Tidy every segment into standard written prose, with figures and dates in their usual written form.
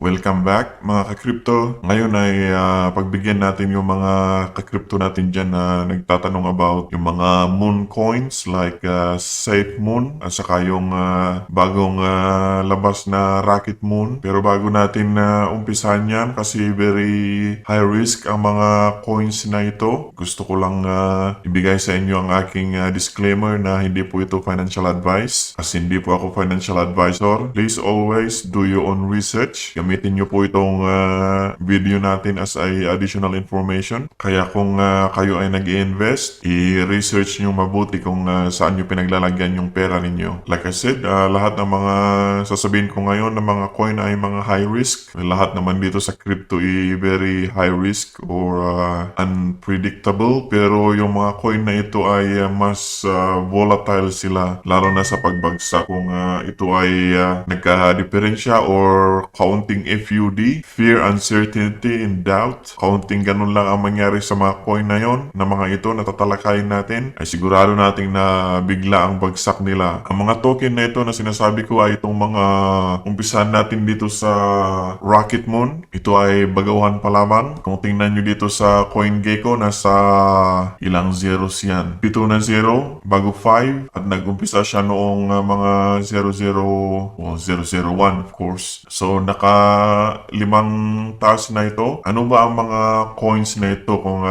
Welcome back mga ka-crypto. Ngayon ay pagbigyan natin yung mga ka-crypto natin dyan na nagtatanong about yung mga moon coins like Safe Moon at saka yung bagong labas na Rocket Moon. Pero bago natin umpisahan yan kasi very high risk ang mga coins na ito. Gusto ko lang ibigay sa inyo ang aking disclaimer na hindi po ito financial advice kasi hindi po ako financial advisor. Please always do your own research. Gamitin nyo po itong video natin as ay additional information. Kaya kung kayo ay nag-i-invest, i-research nyo mabuti kung saan nyo pinaglalagyan yung pera ninyo. Like I said, lahat ng mga sasabihin ko ngayon na mga coin ay mga high risk. Lahat naman dito sa crypto ay very high risk or unpredictable. Pero yung mga coin na ito ay mas volatile sila. Lalo na sa pagbagsak kung ito ay nagka-diferensya or counting FUD, fear, uncertainty, and doubt. Counting ganun lang ang mangyari sa mga coin na yon, na mga ito na tatalakayin natin, ay sigurado nating na bigla ang bagsak nila. Ang mga token na ito na sinasabi ko ay itong mga umpisahan natin dito sa Rocket Moon. Ito ay bagawan pa lamang. Kung tingnan nyo dito sa CoinGecko, nasa ilang zeros yan. 7 na 0, bago 5, at nag-umpisa siya noong mga 00 o 001 of course. So limang taas na ito. Ano ba ang mga coins na ito? Kung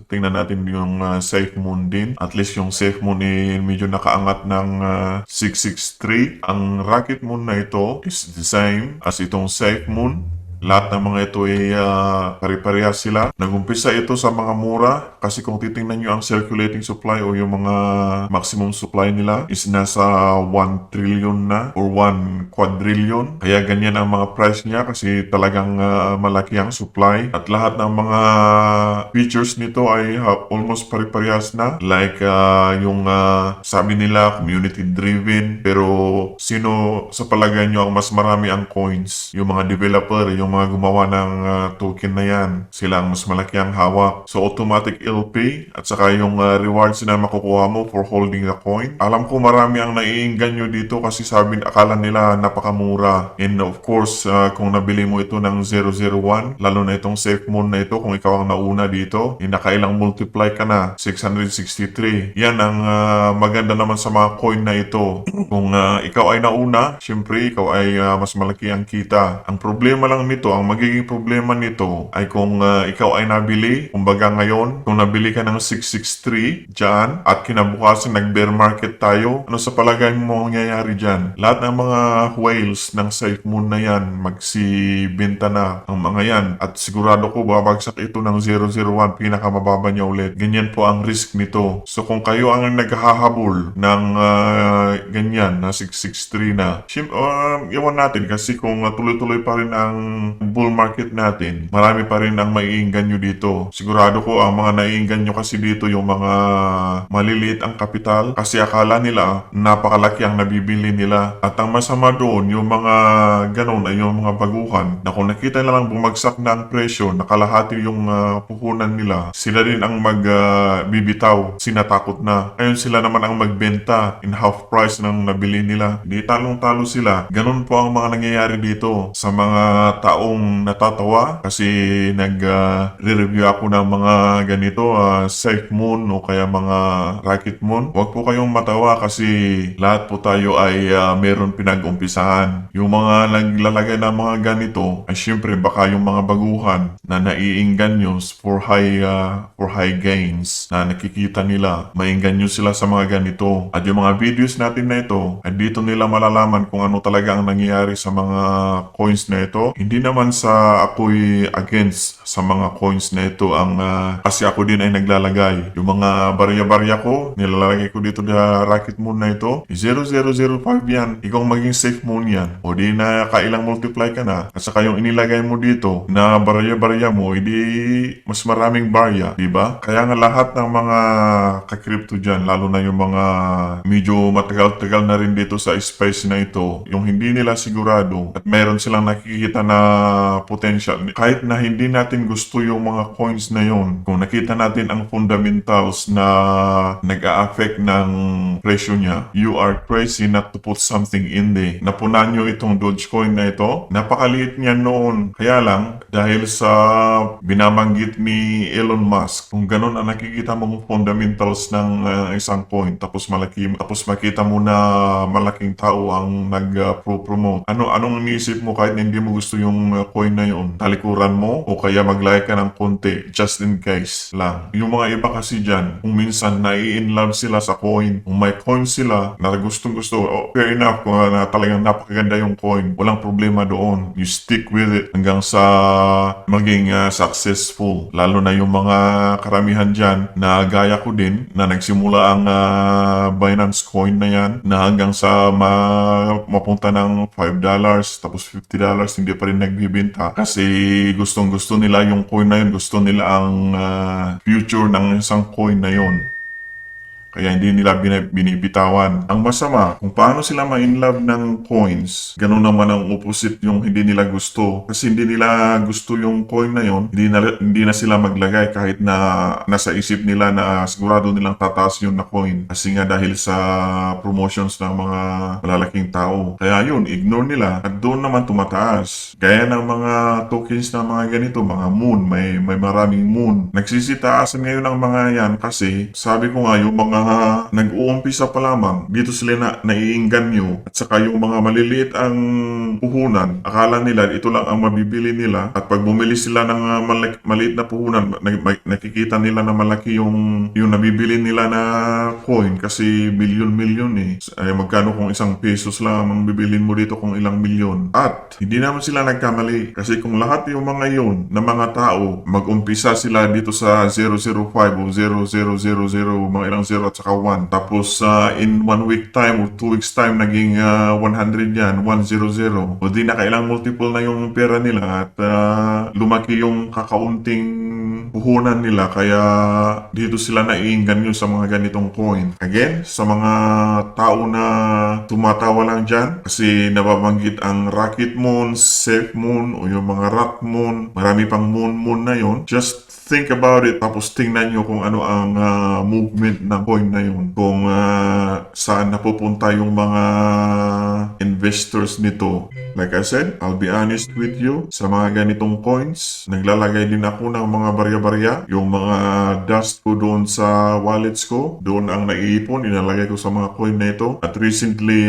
tingnan natin yung Safe Moon din. At least yung Safe Moon medyo nakaangat ng 663. Ang Rocket Moon na ito is the same as itong Safe Moon. Lahat ng mga ito ay pare-parehas sila. Nagumpisa ito sa mga mura kasi kung titingnan nyo ang circulating supply o yung mga maximum supply nila is nasa 1 trillion na or 1 quadrillion. Kaya ganyan ang mga price niya kasi talagang malaki ang supply. At lahat ng mga features nito ay almost pare-parehas na. Like yung sabi nila community driven, pero sino sa palagay nyo ang mas marami ang coins? Yung mga developer, yung mga gumawa ng token na yan, sila ang mas malaki ang hawak. So automatic LP at saka yung rewards na makukuha mo for holding the coin. Alam ko marami ang naiinganyo dito kasi akala nila napakamura. And of course, kung nabili mo ito ng 001, lalo na itong Safe Moon na ito, kung ikaw ang nauna dito, nakailang multiply ka na, 663. Yan ang maganda naman sa mga coin na ito. Kung ikaw ay nauna, syempre ikaw ay mas malaki ang kita. Ang problema lang nito, ang magiging problema nito ay kung ikaw ay nabili, kumbaga ngayon, kung nabili ka ng 663 dyan at kinabukasan nag-bear market tayo, ano sa palagay mo mangyayari dyan? Lahat ng mga whales ng Safe Moon na yan, magsibenta na ang mga yan at sigurado ko babagsak ito ng 001, pinakamababa niya ulit. Ganyan po ang risk nito. So kung kayo ang naghahabol ng ganyan na 663 na, iwan natin kasi kung tuloy-tuloy pa rin ang bull market natin, marami pa rin ang maiinganyo dito. Sigurado ko ang mga naiinganyo kasi dito yung mga maliliit ang kapital kasi akala nila napakalaki ang nabibili nila. At ang masama doon, yung mga ganon ay yung mga baguhan na kung nakita nilang bumagsak na ang presyo, nakalahati yung puhunan nila, sila din ang magbibitaw, sinatakot na. Ayun sila naman ang magbenta in half price ng nabili nila. Di talong-talo sila. Ganon po ang mga nangyayari dito sa mga taong natatawa kasi nag-review ako ng mga ganito, Safe Moon o kaya mga Rocket Moon. Huwag po kayong matawa kasi lahat po tayo ay meron pinag-umpisahan. Yung mga naglalagay ng mga ganito ay syempre baka yung mga baguhan na naiinganyo for high gains na nakikita nila, mainganyo sila sa mga ganito. At yung mga videos natin na ito ay dito nila malalaman kung ano talaga ang nangyayari sa mga coins na ito. Hindi naman sa ako'y against sa mga coins na ito ang kasi ako din ay naglalagay. Yung mga barya-barya ko, nilalagay ko dito na Rocket Moon na ito. 0005 yan. Ikaw maging Safe Moon yan. O di na kailang multiply ka na. At saka yung inilagay mo dito na barya-barya mo, hindi mas maraming barya. Diba? Kaya nga lahat ng mga ka-crypto dyan, lalo na yung mga medyo matagal-tagal na rin dito sa space na ito, yung hindi nila sigurado at meron silang nakikita na potential. Kahit na hindi natin gusto yung mga coins na yon, kung nakita natin ang fundamentals na nag-a-affect ng presyo niya, you are crazy not to put something in there. Napunan nyo itong Dogecoin na ito. Napakaliit niya noon. Kaya lang, dahil sa binabanggit ni Elon Musk, kung ganun ang nakikita mong fundamentals ng isang coin, tapos makita mo na malaking tao ang nag-promote. Anong iniisip mo kahit hindi mo gusto yung coin na yun? Talikuran mo o kaya mag-like ka ng konti just in case lang. Yung mga iba kasi dyan, kung minsan nai-inlove sila sa coin, kung may coin sila na gustong gusto, fair enough kung na talagang napakaganda yung coin, walang problema doon. You stick with it hanggang sa maging successful. Lalo na yung mga karamihan dyan na gaya ko din na nagsimula ang Binance coin na yan na hanggang sa mapunta ng $5 tapos $50 hindi pa rin nagbibenta kasi gustong gusto nila yung coin na yun, gusto nila ang future ng isang coin na yun. Kaya hindi nila binibitawan. Ang masama, kung paano sila ma-inlove ng coins, ganun naman ang opposite yung hindi nila gusto. Kasi hindi nila gusto yung coin na yon, hindi na sila maglagay kahit na nasa isip nila na sigurado nilang tataas yun na coin. Kasi nga dahil sa promotions ng mga malalaking tao. Kaya yun, ignore nila at doon naman tumataas. Gaya ng mga tokens na mga ganito, mga moon, may maraming moon. Nagsisitaasan ngayon ang mga yan kasi sabi ko nga yung mga nag-uumpisa pa lamang, dito sila naiinganyo at saka yung mga maliliit ang puhunan, akala nila ito lang ang mabibili nila at pag bumili sila ng maliit na puhunan, nakikita nila na malaki yung nabibili nila na coin kasi milyon-milyon eh. Ay magkano kung ₱1 lang ang bibilin mo dito kung ilang milyon. At hindi naman sila nagkamali kasi kung lahat yung mga yun na mga tao mag-umpisa sila dito sa 005 o 0000 mga ilang 0 at saka 1. Tapos in 1 week time o 2 weeks time naging 100 yan, 100. O di nakailang multiple na yung pera nila at lumaki yung kakaunting puhunan nila kaya dito sila naiinganyo sa mga ganitong coin. Again, sa mga tao na tumatawa lang dyan kasi nababanggit ang Rocket Moon, Safe Moon o yung mga Rat Moon, marami pang moon na yon. Just think about it tapos tingnan nyo kung ano ang movement ng coin na yun. Kung saan napupunta yung mga investors nito. Like I said, I'll be honest with you, sa mga ganitong coins, naglalagay din ako ng mga barya-barya. Yung mga dust ko doon sa wallets ko, doon ang naiipon, inalagay ko sa mga coin na ito. At recently,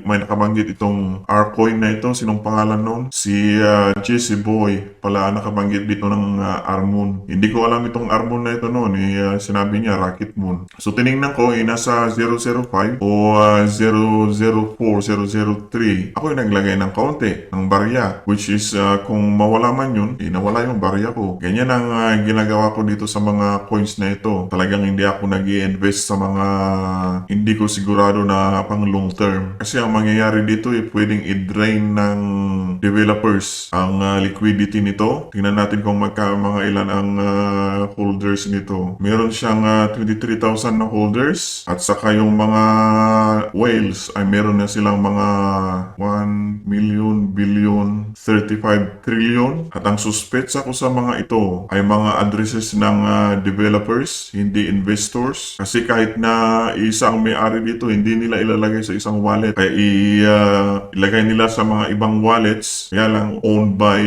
may nakabanggit itong R-coin na ito. Sinong pangalan noon? Si Jesse Boy pala nakabanggit dito ng R-Moon. Hindi ko alam itong R-Moon na ito noon. Sinabi niya Rocket Moon. So tinignan ko, nasa 005 o 004, 003. Ako yung naglagay ng kaunti, ng barya. Which is, kung mawala man yun, nawala yung barya ko. Ganyan ang ginagawa ko dito sa mga coins na ito. Talagang hindi ako nag-i-invest sa mga hindi ko sigurado na pang long term. Kasi ang mangyayari dito pwedeng i-drain ng developers ang liquidity nito. Tingnan natin kung mga ilan ang holders nito. Meron siyang 23,000 na holders at saka yung mga whales ay meron na silang mga 1 million, billion, 35 trillion. At ang suspets ako sa mga ito ay mga addresses ng developers, hindi investors. Kasi kahit na isa ang may-ari dito, hindi nila ilalagay sa isang wallet. Kaya ilagay nila sa mga ibang wallets, kaya lang owned by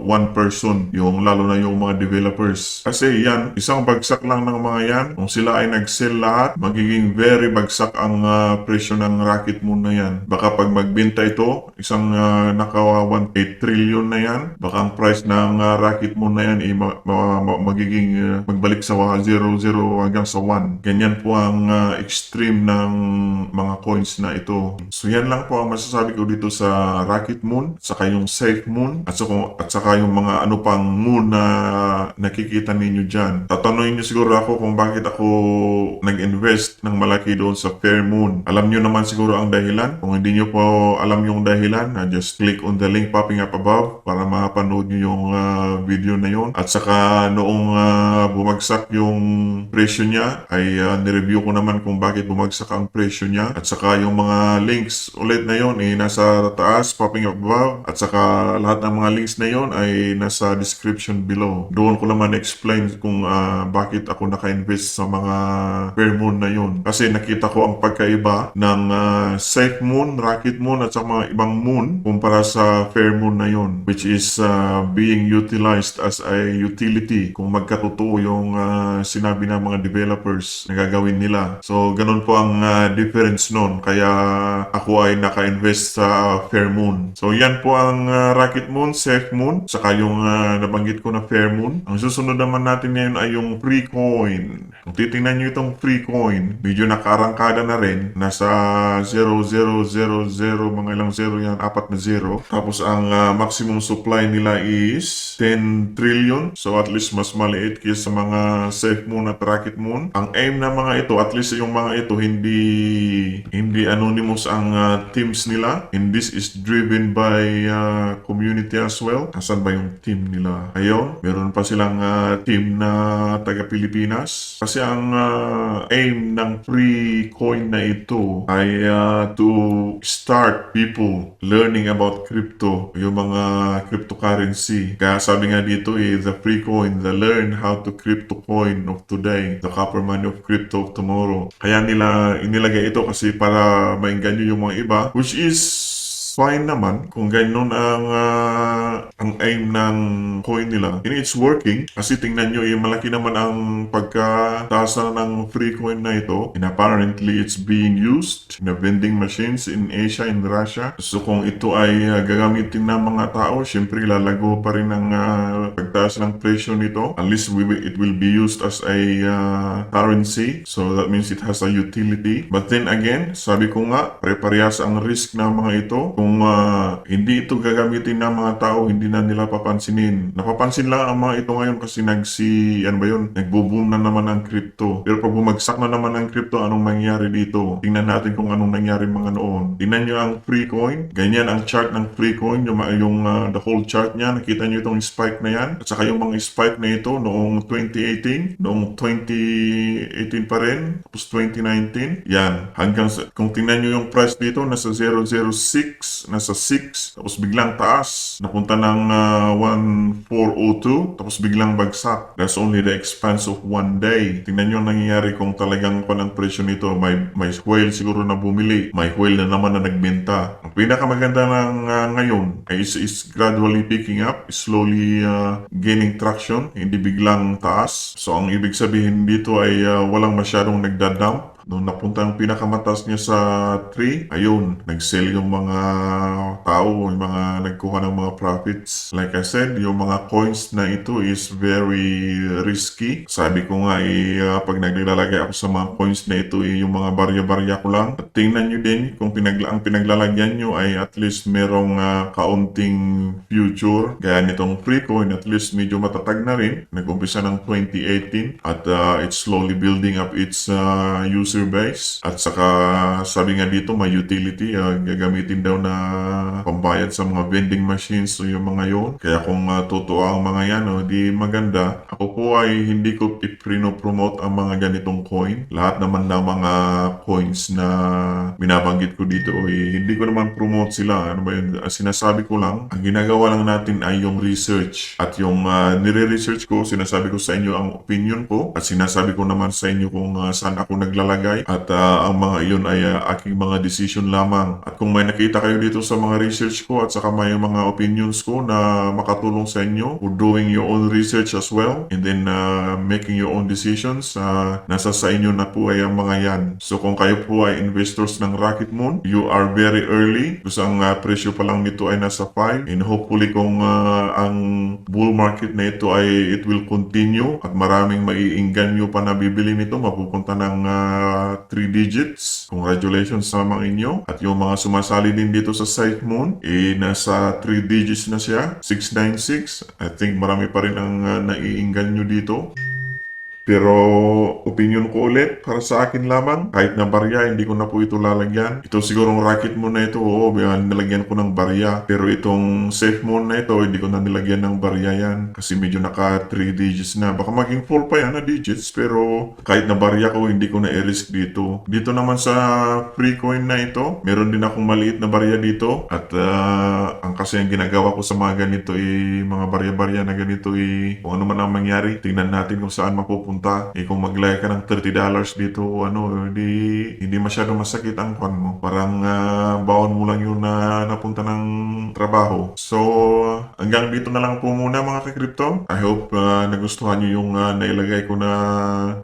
one person, yung lalo na yung mga developers. Kasi yan, isang bagsak lang ng mga yan. Kung sila ay nag-sell lahat, magiging very bagsak ang presyo ng Rocket Moon na yan. Baka pag magbenta ito, isang naka 1.8 trillion na yan, baka ang price ng Rocket Moon na yan magiging magbalik sa 0 hanggang sa 1. Ganyan po ang extreme ng mga coins na ito. So yan lang po ang masasabi ko dito sa Rocket Moon, saka yung Safe Moon, at saka yung mga ano pang moon na nakikita ninyo dyan. Tatanungin nyo siguro ako kung bakit ako nag-invest ng malaki doon sa Fair Moon. Alam nyo naman siguro ang dahilan. Kung hindi nyo po alam yung dahilan, just click on the link popping up above para mapanood nyo yung video na yun. At saka noong bumagsak yung presyo niya, ay nireview ko naman kung bakit bumagsak ang presyo niya. At saka yung mga links ulit na yun, nasa taas, popping up above. above at saka lahat ng mga links na yon ay nasa description below. Doon ko naman explain kung bakit ako naka-invest sa mga fair moon na yon. Kasi nakita ko ang pagkaiba ng safe moon, rocket moon at saka mga ibang moon kumpara sa fair moon na yon, which is being utilized as a utility kung magkatotoo yung sinabi ng mga developers na gagawin nila. So ganun po ang difference nun, kaya ako ay naka-invest sa fair moon. So yan po ang rocket moon, safe moon, saka yung nabanggit ko na fair moon. Ang susunod naman natin ngayon ay yung free coin. Kung titingnan nyo itong free coin, medyo nakaarangkada na rin, nasa 0000, mga ilang zero yan, 4 na zero. Tapos ang maximum supply nila is 10 trillion. So at least mas maliit kaysa sa mga safe moon at rocket moon. Ang aim na mga ito, at least yung mga ito, hindi anonymous ang teams nila. And this is driven by community as well. Asan ba yung team nila? Ayun, meron pa silang team na taga-Pilipinas. Kasi ang aim ng free coin na ito ay to start people learning about crypto, yung mga cryptocurrency. Kaya sabi nga dito the free coin, the learn how to crypto coin of today, the copper money of crypto of tomorrow. Kaya nila inilagay ito kasi para maingganyo yung mga iba, which is fine naman kung ganun ang aim ng coin nila. And it's working kasi tingnan nyo, malaki naman ang pagkataas na ng free coin na ito. And apparently, it's being used in the vending machines in Asia and Russia. So kung ito ay gagamitin ng mga tao, syempre lalago pa rin ang pagtaas ng presyo nito. At least it will be used as a currency. So that means it has a utility. But then again, sabi ko nga, pare-parehas ang risk ng mga ito. Kung hindi ito gagamitin ng mga tao, hindi na nila papansinin. Napapansin lang ang mga ito ngayon kasi nagbo-boom na naman ang crypto. Pero pag bumagsak na naman ang crypto, anong mangyayari dito? Tingnan natin kung anong nangyari mga noon. Tingnan nyo ang free coin. Ganyan ang chart ng free coin. Yung the whole chart niya. Nakita nyo itong spike na yan. At saka yung mga spike na ito noong 2018. Noong 2018 pa rin. Tapos 2019. Yan. Kung tingnan nyo yung price dito, nasa 006. Nasa 6, tapos biglang taas, napunta ng 1402, tapos biglang bagsak. That's only the expanse of one day. Tingnan nyo ang nangyayari kung talagang ang presyo nito. May whale siguro na bumili, may whale na naman na nagbenta. Ang pinakamaganda ng ngayon ay is gradually picking up, slowly gaining traction, hindi biglang taas. So ang ibig sabihin dito ay walang masyadong nagdadump. Nung napunta ang pinakamataas niya sa 3, ayun, nag-sell yung mga tao, yung mga nagkuha ng mga profits. Like I said, yung mga coins na ito is very risky. Sabi ko nga, pag naglalagay ako sa mga coins na ito, yung mga barya-barya ko lang. At tingnan nyo din, kung ang pinaglalagyan nyo ay at least merong kaunting future. Gaya nitong free coin, at least medyo matatag na rin. Nag-umpisa ng 2018 at it's slowly building up its user base. At saka sabi nga dito may utility, gagamitin daw na pambayad sa mga vending machines o yung mga yon. Kaya kung totoo ang mga yan, di maganda. Ako po ay hindi ko ipino-promote ang mga ganitong coin. Lahat naman ng mga coins na binabanggit ko dito hindi ko naman promote sila. Ano ba yun? Sinasabi ko lang, ang ginagawa lang natin ay yung research. At yung nire-research ko, sinasabi ko sa inyo ang opinion ko at sinasabi ko naman sa inyo kung saan ako naglalagay. At ang mga iyon ay aking mga decision lamang. At kung may nakita kayo dito sa mga research ko at saka may mga opinions ko na makatulong sa inyo for doing your own research as well and then making your own decisions, nasa sa inyo na po ay ang mga yan. So kung kayo po ay investors ng Rocket Moon, you are very early kasi ang presyo pa lang nito ay nasa 5 and hopefully kung ang bull market na ito ay it will continue at maraming maiingganyo pa na bibili nito, mapupunta ng 3 digits. Congratulations sa mga inyo. At yung mga sumasali din dito sa Safe Moon, nasa 3 digits na siya. 696. I think marami pa rin ang naiinggan nyo dito. Pero opinion ko ulit, para sa akin lamang, kahit na barya, hindi ko na po ito lalagyan. Ito sigurong Rocket Moon na ito, oo, nilagyan ko ng barya. Pero itong Safe Moon na ito, hindi ko na nilagyan ng barya yan. Kasi medyo naka 3 digits na. Baka maging 4 pa yan na digits, pero kahit na barya ko, hindi ko na i-risk dito. Dito naman sa free coin na ito, meron din akong maliit na barya dito. At ang kasi ang ginagawa ko sa mga ganito mga barya-barya na ganito kung ano man ang mangyari, tingnan natin kung saan mapupunta. Kung maglaya ka ng $30 dito, hindi masyado masakit ang kwan mo. Parang baon mo lang yun na napunta ng trabaho. So, hanggang dito na lang po muna mga ka-crypto. I hope nagustuhan nyo yung nailagay ko na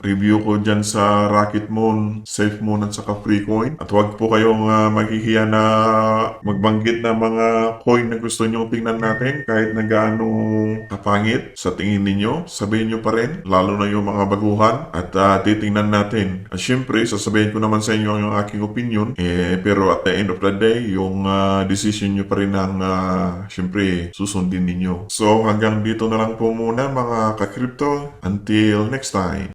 review ko dyan sa Rocket Moon, Safe Moon at saka Free Coin. At huwag po kayong maghihiya na magbanggit na mga coin na gusto nyo tingnan natin kahit na gaano kapangit sa tingin ninyo. Sabihin nyo pa rin, lalo na yung mga baguhan at titingnan natin. At syempre, sasabihin ko naman sa inyo yung aking opinion. Pero at the end of the day, yung decision nyo pa rin ang syempre susundin ninyo. So hanggang dito na lang po muna mga ka-crypto. Until next time.